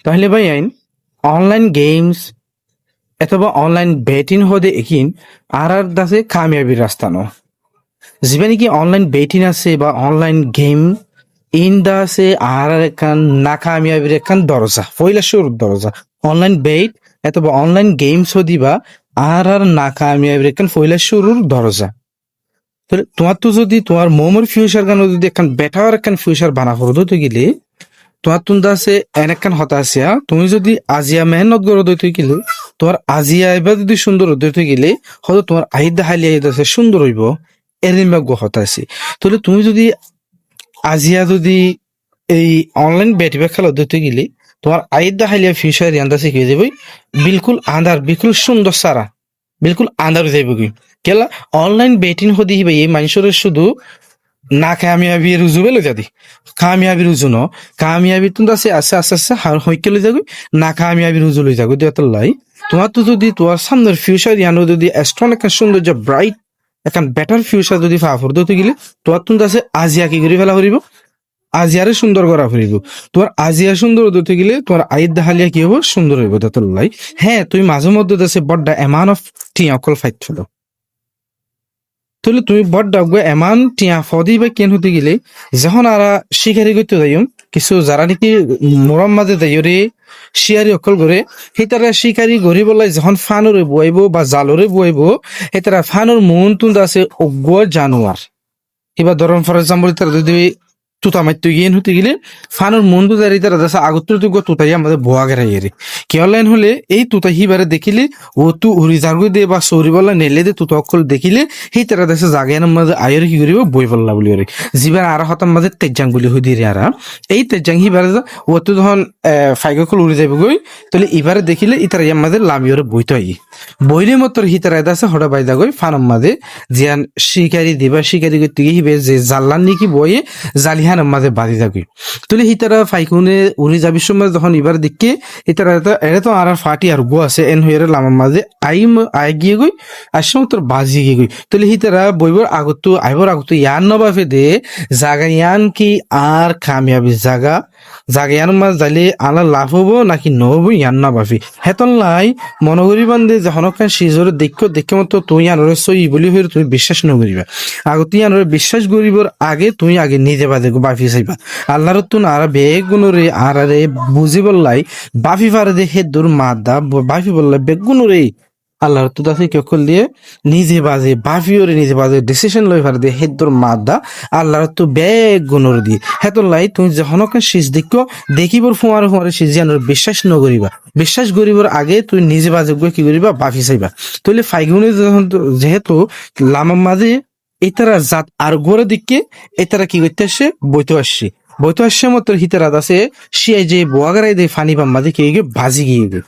তাহলে ভাই আইন অনলাइन गेम्स अथवा ऑनलाइन बेटिंग होदे एकिन आर दासे कामयाबी रास्ता न जिबा नेকি অনলাइन बेटिंग আছে বা অনলাइन गेम ইন দা আছে আর একান নাকামিয়াবির একান দরজা পয়লা শুরুর দরজা অনলাइन বেট অথবা অনলাइन গেমস হদিবা আর নাকামিয়াবির একান পয়লা শুরুর দরজা তাহলে তোমার তো যদি তোমার মোমর ফিউচার গান যদি একান বেটার একান ফিউচার বানা করদো তো গেলে তোমার তুন্দা আছে এনেকান হতা আছে তুমি যদি আজিয়া মেহনত করো দইতে গেলে তোমার আজিয়া এবার যদি সুন্দর দইতে গেলে হয়তো তোমার আহিদা হালিয়া আছে সুন্দর হইব এরিম ভাগ্য হতা আছে তাহলে তুমি যদি আজিয়া যদি এই অনলাইন বেটিবা খেলা দইতে গেলে তোমার আহিদা হালিয়া ফিউচার ইয়ান্দা শিখে যাবে বিলকুল আন্ধার বিলকুল সুন্দর সারা বিলকুল আন্ধার যাইব কি কেলা অনলাইন বেটিং হদি হিবে এই মানুষের শুধু না কামিয়াবি রুজুবে লই যাদি কামিয়াবি রুজু ন কামিয়াবি তুমি আছে আস্তে আস্তে আস্তে হইকে লই যাগো না কামিয়াবি রুজু লই যাগো দেওয়াত লাই তোমার তো যদি তোমার সামনের ফিউচার ইয়ানো যদি স্ট্রং একটা সুন্দর যে ব্রাইট একটা বেটার ফিউচার যদি ফাফর দিতে গেলে তোমার তুমি আছে আজিয়া কি করে ফেলা করিব আজিয়ারে সুন্দর করা ফুরিব তোমার আজিয়া সুন্দর দিতে গেলে তোমার আইদ হালিয়া কি হবো সুন্দর হইব দেওয়াত লাই হ্যাঁ তুমি মাঝে মধ্যে আছে বড্ডা এমান অফ টি অকল ফাইট ছিল তাহলে তুমি বড় ডাকবে এমান টিয়া ফদি বা কেন হতে গেলে যখন আরা শিকারি করতে যাইম কিছু যারা নাকি মোরম মাঝে যাইরে শিয়ারি অকল করে সেই তারা শিকারি গড়ি বলাই যখন ফানরে বইব বা জালরে বইব সেই তারা ফানর মন তুন্দ আছে অজ্ঞ জানোয়ার এবার ধরুন ফর এক্সাম্পল তারা যদি তুতা মারতে গিয়ে হতে গেলে ফানোর মন তুতারি তারা দেশে আগত্তর তুই তুতাই আমাদের বোয়া গেরাই এরে কি অনলাইন হলে এই তুতা হিবারে দেখিলে ও তু উড়ি জারগু দে বা সৌরি বলা নেলে দে তুতা অকল দেখিলে সেই তারা দেশে জাগানোর মাঝে আয়ের কি করিব বই পাল্লা বলি ওরে যিবার আর হতার মাঝে তেজাং বলি হই দিয়ে আরা এই তেজাং হিবারে ও তো যখন ফাইগকল উড়ি যাইব গই তাহলে এবারে দেখিলে ইতারা ইয়ার মাঝে লামিওরে বইতে হয় বইলে মতো হিতারা আছে হঠাৎ বাইদা গই ফানম মাঝে জিয়ান শিকারি দিবা শিকারি করতে গিয়ে হিবে যে জাল্লান নাকি বইয়ে জালিহান মাঝে বাঁধি থাকি তুলে হিতারা ফাইকুনে উড়ি যাবির সময় যখন এবার দেখকে হিতারা এটা তো আর ফাটি আর গো আছে এন হইয়ারে লামার মাঝে আই গিয়ে গই আর সময় তোর বাজি গিয়ে গই তুলে হিতারা বইবর আগত আইবর আগত ইয়ান নবাফে দে জাগা ইয়ান কি আর কামিয়াবি জাগা ইয়ান মাঝ যাইলে আলা লাভ হবো নাকি নহবো ইয়ান না বাফি হেতন লাই মনগরি বান্ধে যখন সিজরে দেখে মতো তুই আনরে সই বলি হয়ে তুমি বিশ্বাস নকরিবা আগত তুই আনরে বিশ্বাস করিবর আগে তুই আগে নিজে বাদে বাফি চাইবা আল্লাহর তুন আর বেগ গুণরে আর আরে বুঝি বললাই বাফি পারে দে হে দূর মাদা বাফি বললাই বেগ গুণরে আল্লাহর তো দাসে কেকল দিয়ে নিজে বাজে বাফিওরে নিজে বাজে ডিসিশন লই পারে দে হে দূর মাদা আল্লাহর তো বেগ গুণরে দিয়ে হেতন লাই তুমি যখন শীষ দেখিবর ফুমারে সিজি আনরে বিশ্বাস নকরিবা বিশ্বাস করিবর আগে তুই নিজে বাজে কি করিবা বাফি চাইবা তাহলে ফাইগুনে যখন যেহেতু লামার মাঝে এতারা জাত আর গোড়া দিককে এতারা কি করতে আসছে বইতে আসছে মতো হিতারাত আছে শিয়াই যে বোয়াগারাই দে ফানি বাম্মা দেখে গিয়ে ভাজি গিয়ে গে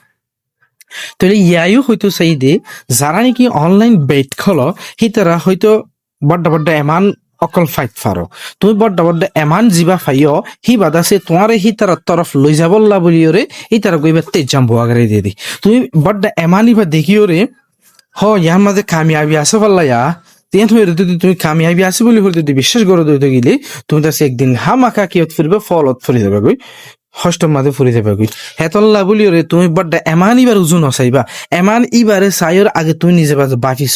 তাহলে ইয়াইও হয়তো চাই দে যারা নাকি অনলাইন বেট খলো হিতারা হয়তো বড্ডা এমান অকল ফাইট ফারো তুমি বড্ডা এমান জিবা ফাইও হি বাদাসে তোমারে হি তার তরফ লই যাবল্লা বলিওরে এই তারা গইবা তেজাম বোয়াগারাই দিয়ে দি তুমি বড্ডা এমানই বা দেখিওরে হ ইয়ার মাঝে কামিয়াবি আছে পাল্লা ইয়া তেন হয়ে যদি তুমি কামিয়াবি আছে বলে যদি বিশ্বাস করো দিতে গেলে তুমি তার একদিন হামাকা কিয়ত ফুরবে ফলত ফুরি যাবে গই হষ্টম মাঝে ফুরি যাবে গই হেতল্লা বলি রে তুমি বড্ডা এমান ইবার উজু নচাইবা এমান ইবারে চাইর আগে তুমি নিজে বাজে বাঁচিছ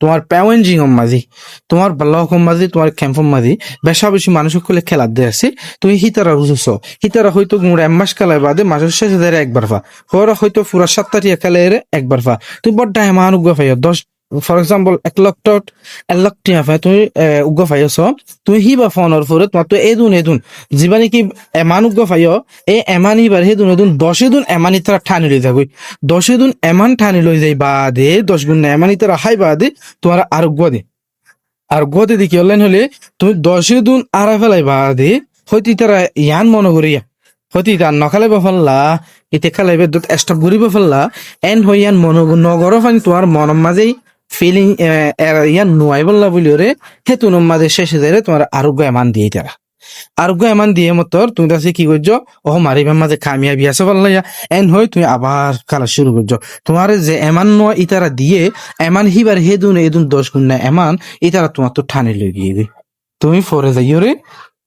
তোমার প্যাওয়েঞ্জিং মাঝি তোমার লকম মাঝি তোমার ক্যাম্পম মাঝি বেশা বেশি মানুষ করলে খেলার দিয়ে আছে তুমি হিতারা বুঝছ হিতারা হয়তো গুঁড়া মাস খেলায় বাদে মাসের শেষে দেয় একবার ফা হরা হয়তো পুরা 7টা খেলে একবার ফা তুমি বড্ডা এমান উগ্র ফাইয়া 10 ফর এক্সাম্পল 1 লাখ টিয়া ফাই তুমি উগ্র ফাইয়াছ তুমি হিবা ফোনের ফরে তোমার তো এদুন যিবা নাকি এমান উগ্র ফাইয় এই এমান ইবার হেদুন 10 দুন এমানি তারা ঠানি লই যাগই 10 দুন এমান ঠানি লই যাই বাদে 10 গুণ এমানি তারা হাই বাদে তোমার আর গদে দেখি অনলাইন হলে তুমি 10 দুন আর ফেলাই বাদে হয়তো তারা ইয়ান মনে করিয়া হয়তো তার নখালাই ফেললা এতে খালাইবে স্টপ ঘুরিব ফেললা এন হইয়ান নগর ফাইন তোমার মনের মাঝেই ফিলিং ইয়ান নোয়াই বললা বলি রে হেতু মাঝে শেষে যাই তোমার আরোগ্য এমান দিয়ে তারা আরোগ্য এমান দিয়ে মতো তুমি তাছে কি করছো ও মারিবার মাঝে কামিয়াবি আছে বললা এন হই তুমি আবার খেলা শুরু করছো তোমার যে এমান নোয়া ইতারা দিয়ে এমান হিবার হেদুন 10 গুণ না এমান ইতারা তোমার তো ঠানে লই গিয়ে তুমি ফরে যাইও রে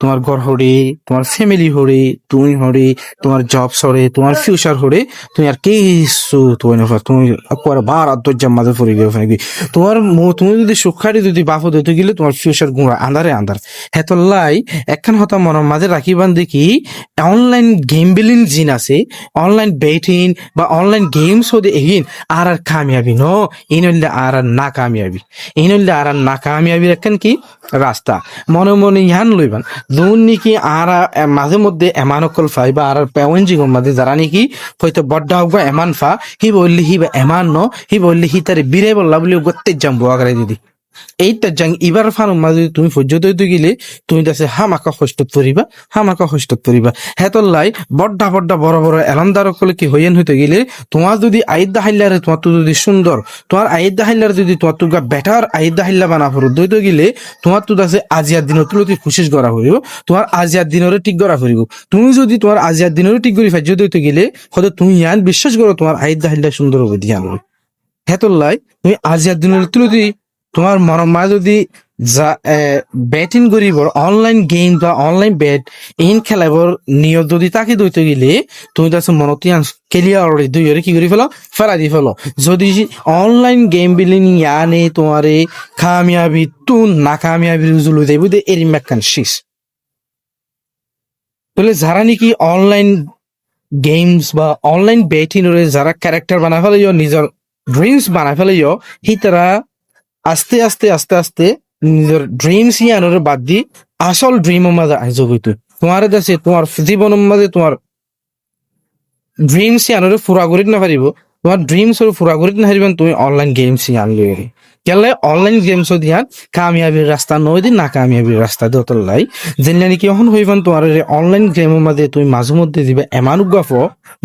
তোমার ঘর হরে, তোমার ফ্যামিলি হরে, তুমি হরে, তোমার জব হরে, তোমার ফিউচার হরে, তুমি আর কিছু তুমি না তুমি একবার বার আন্তর্জাম মাঝে পড়ে গেলে নাকি তোমার তুমি যদি সুখারি যদি বাফ দিতে গেলে তোমার ফিউচার গুঁড়া আন্ধারে আন্ধার হেতল্লাই একখান হতা মনের মাঝে রাখিবান দেখি অনলাইন গেম বিলিং জিন আছে অনলাইন বেটিং বা অনলাইন গেমস হতে এগিন আর কামিয়াবি ন এই নইলে আর না কামিয়াবি এই নইলে আর না কামিয়াবির একখান কি রাস্তা মনে মনে ইহান লইবান দুন নাকি আর মাঝে মধ্যে এমান অকল ফাই বা আর পেওয়েন জিগর মাঝে যারা নাকি হয়তো বড্ডা হোক বা এমান ফা হি বললি হি বা এমান ন হি বললি হি তারে বিরে বললা বলি গত্তে যাম বোয়াগারে দিদি এইটা জাং ইবার ফানুম মাঝে তুমি পর্যন্ত হইতে গেলে তুমি দাসে হামাকা কষ্টত পড়িবা হামাকা কষ্টত পড়িবা হেতল্লাই বড্ডা বড্ডা বড় বড় এলামদারক কলে কি হইয়েন হইতে গেলে তোমার যদি আইদা হাইলারে তোমার তো যদি সুন্দর তোমার আইদা হাইলার যদি তোমার তো বেটার আইদা হাইলা বানা পড়ো দইতে গেলে তোমার তো দাসে আজিয়ার দিন তুলতি কোশিশ করা হইব তোমার আজিয়ার দিনরে ঠিক করা হইব তুমি যদি তোমার আজিয়ার দিনরে ঠিক করি ফাইজ দইতে গেলে হয়তো তুমি ইয়ান বিশ্বাস করো তোমার আইদা হাইলা সুন্দর হবে ধ্যান হেতল্লাই তুমি আজিয়ার দিনের তুলতি তোমার মা যদি যা ব্যাটিং করিবর অনলাইন গেম বা অনলাইন ব্যাট ইন খেলাবর নিয়ত যদি তাকে দইতে গেলে তুমি তার মনতি ক্লিয়ার দুই কি করে ফেলা দি ফেলো যদি অনলাইন গেম বিলিং ইয়ানে তোমারে কামিয়াবি তুন না কামিয়াবি রুজুল দেব দে এর মেকান শেষ তাহলে যারা নাকি অনলাইন গেমস বা অনলাইন ব্যাটিং যারা ক্যারেক্টার বানা ফেলে নিজের ড্রিমস বানা ফেলে হি তারা আস্তে আস্তে আস্তে আস্তে নিজের ড্রিমস ইয়ানোর বাদ দি আসল ড্রিমের মাঝে আইজ হইতো তোমার দেশে তোমার জীবনের মাঝে তোমার ড্রিমস ইয়ানোর পুরা করিত না পারিব তোমার ড্রিমস ওর পুরা করিত না পারিবেন তুমি অনলাইন গেমস আনলে কেলে অনলাইন গেমস দিয়ান কামিয়াবির রাস্তা নয় দিন না কামিয়াবির রাস্তা দতলাই যেন নাকি এখন হইবেন তোমার অনলাইন গেমের মাঝে তুমি মাঝে মধ্যে দিবে এমান গফ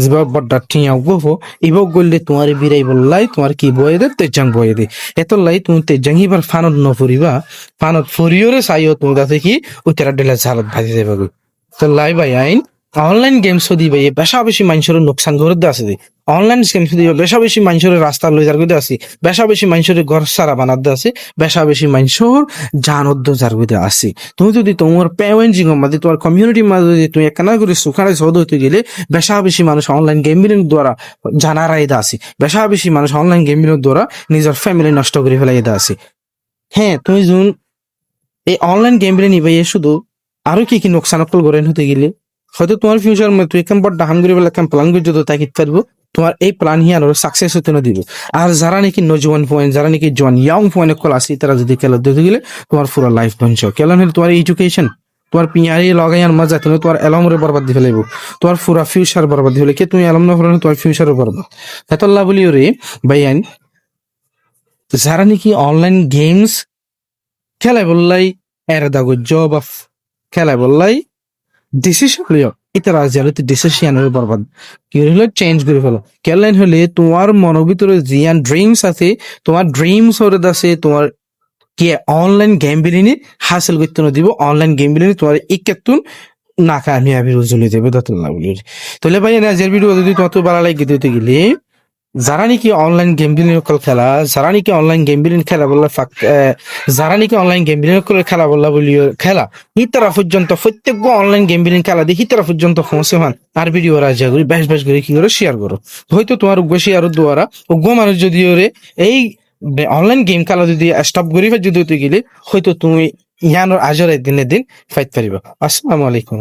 যা বড্ডা ঠিয়া গফ ইবক গললে তোমার বিরাই বললাই তোমার কি বয়ে দে তেজাং বয়ে দে এতলাই তুমি তেজাং হিবার ফানত নফরিবা ফানত ফরিওরে চাইও তুমি তাতে কি উত্তরা ডেলা ঝালত ভাজি যাবে তো লাই ভাই আইন অনলাইন গেমস দিবে বেশা বেশি মানুষের নোকসান করে আছে অনলাইন গেমস দিবে বেশা বেশি মানুষের রাস্তা লই যার করে আছে বেশা বেশি মানুষের ঘর সারা বানাতে আছে বেশা বেশি মানুষের জানদ্দ যার করে আছে তুমি যদি তোমার পেওয়েন্জিং মাঝে তোমার কমিউনিটির মাঝে যদি তুমি একখানা করে সুখানে সদ হইতে গেলে বেশা বেশি মানুষ অনলাইন গেমিং দ্বারা জানার আইদা আছে বেশা বেশি মানুষ অনলাইন গেমিং দ্বারা নিজের ফ্যামিলি নষ্ট করে ফেলাই আছে হ্যাঁ তুমি যখন এই অনলাইন গেমিং নিবে শুধু আরো কি কি নোকসান করে হতে গেলে হয়তো তোমার ফিউচার মধ্যে তুই একদম বড় ডাহান করে বলে একদম প্ল্যান করে যদি তাকিত পারবো তোমার এই প্ল্যান হিয়ার সাকসেস হতে না দিবে আর যারা নাকি নজওয়ান পয়েন্ট যারা নাকি জোয়ান ইয়াং পয়েন্ট কল আসি তারা যদি খেলা দিতে গেলে তোমার পুরো লাইফ ধ্বংস কেন হলে তোমার এডুকেশন তোমার পিয়ারি লগাইয়ার মজা তুমি তোমার এলমরে বরবাদ দিয়ে ফেলাইব তোমার পুরা ফিউচার বরবাদ দিয়ে ফেলে কে তুমি এলম না ফেলে তোমার ফিউচারও বরবাদ হেতল্লা বলি ওরে ভাইয়ান যারা নাকি অনলাইন গেমস খেলায় বললাই এর দাগো জব অফ খেলায় বললাই ডিসিশন লিও এটা রাজিয়ালিতে ডিসিশন বরবাদ কি হলো চেঞ্জ করে ফেলো কেন হলে তোমার মনের ভিতরে জিয়ান ড্রিমস আছে তোমার ড্রিমস ওরে আছে তোমার কি অনলাইন গেম বিলিনি হাসিল করতে না দিব অনলাইন গেম বিলিনি তোমার ইকেতুন না কামিয়াবি রুজুলি দেবে দতল্লা বলি তাহলে ভাই আজকের ভিডিও যদি তোমার তো ভালো লাগে দিতে গেলে যারা নাকি অনলাইন গেম বিলিং খেলা যারা নাকি অনলাইন গেম বিলিং খেলা বললা যারা নাকি অনলাইন গেম বিলিং খেলা বললা বলি খেলা হিতারা পর্যন্ত প্রত্যেক অনলাইন গেম বিলিং খেলা দিয়ে হিতারা পর্যন্ত পৌঁছে মান আর ভিডিও রাজা করি বেশ বেশ করে কি করে শেয়ার করো হয়তো তোমার উগ্র শেয়ার দ্বারা উগ্র মানুষ যদি ওরে এই অনলাইন গেম খেলা যদি স্টপ করি যদি গেলে হয়তো তুমি ইয়ানোর আজরের দিনের দিন ফাইট পারিবা আসসালামু আলাইকুম